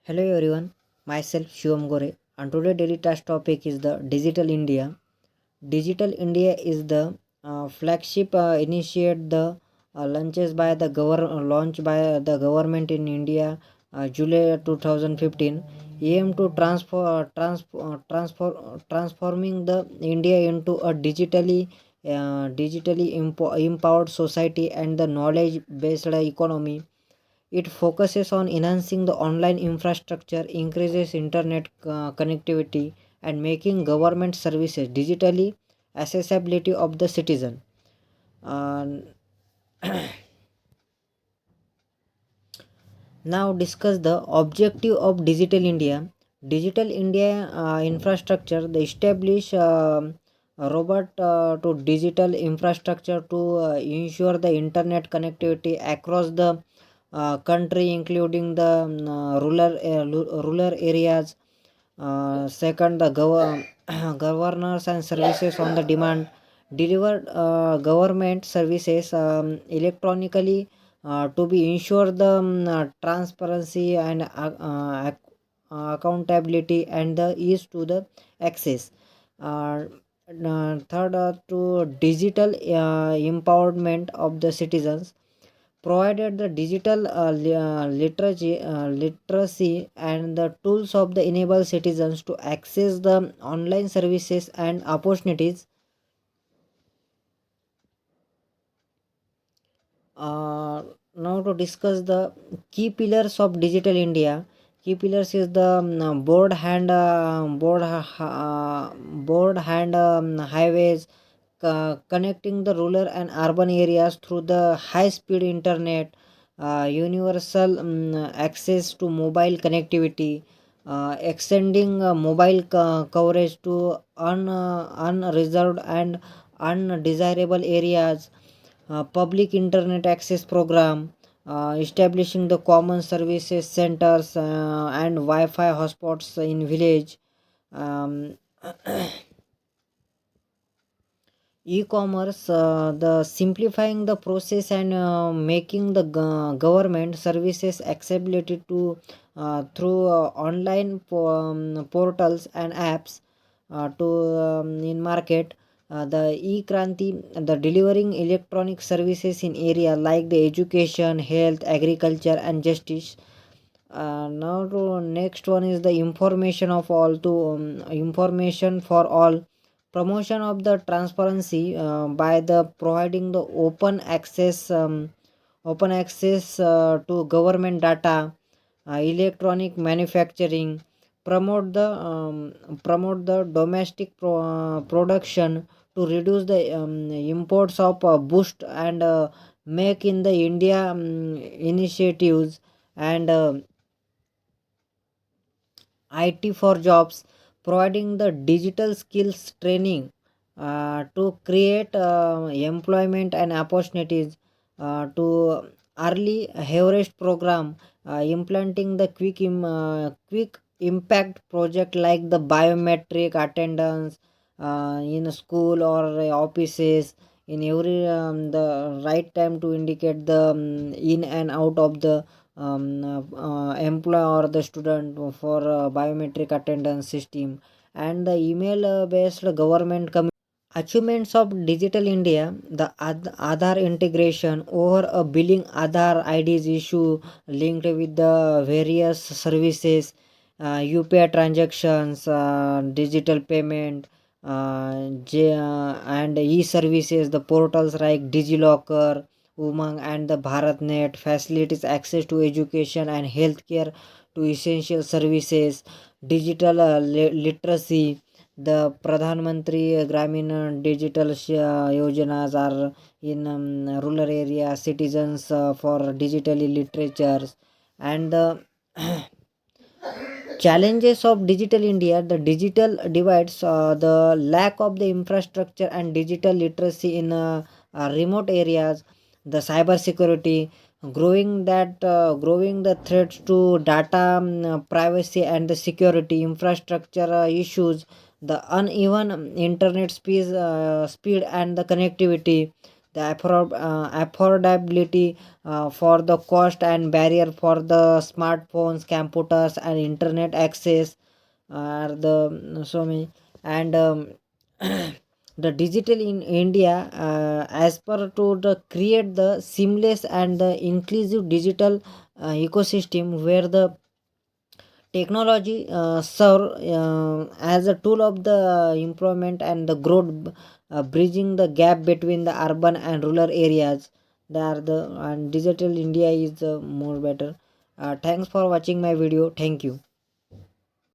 Hello everyone, myself Shivam Gore, and today daily task topic is the Digital India. Digital India is the flagship initiate the launch by the government in India, July 2015, aim to transforming the India into a empowered society and the knowledge based economy. It focuses on enhancing the online infrastructure, increases internet connectivity, and making government services digitally accessibility of the citizen. Uh, Now discuss the objective of Digital India. Digital India infrastructure, the establish a robot to digital infrastructure to ensure the internet connectivity across the country, including the rural areas. Second, the governors and services on the demand delivered government services electronically to be ensure the transparency and accountability and the ease to the access. uh, Third, to digital empowerment of the citizens, provided the digital literacy and the tools of the enable citizens to access the online services and opportunities. uh, Now to discuss the key pillars of Digital India. Key pillars is the board hand highways connecting the rural and urban areas through the high speed internet, universal access to mobile connectivity, extending mobile coverage to unreserved and undesirable areas, public internet access program, establishing the common services centers and Wi-Fi hotspots in village. um, E-commerce, the simplifying the process and making the government services accessibility to through online portals and apps to in market. The e-kranti, the delivering electronic services in area like the education, health, agriculture, and justice. Now to next one is the information of all to information for all, promotion of the transparency by the providing the open access to government data, electronic manufacturing, promote the domestic production to reduce the imports of boost and make in the India initiatives, and IT for jobs, providing the digital skills training to create employment and opportunities, to early harvest program, implementing the quick impact project like the biometric attendance in a school or offices in every the right time to indicate the in and out of the employee or the student for biometric attendance system, and the email based government achievements of Digital India. The Aadhaar integration over a billing Aadhaar IDs issue linked with the various services, UPI transactions, digital payment, and e-services, the portals like DigiLocker, Umang, and the BharatNet facilitates access to education and healthcare to essential services, digital literacy. The Pradhan Mantri Gramin Digital Yojanas are in rural area citizens for digitally literatures, and the challenges of Digital India, the digital divides, the lack of the infrastructure and digital literacy in remote areas, the cyber security, growing the threats to data privacy and the security infrastructure issues, the uneven internet speed and the connectivity, the affordability for the cost and barrier for the smartphones, computers, and internet access are the so many. And the digital in India, as per to the create the seamless and the inclusive digital ecosystem where the technology serve as a tool of the employment and the growth, bridging the gap between the urban and rural areas. They are the and digital India is more better. Thanks for watching my video. Thank you.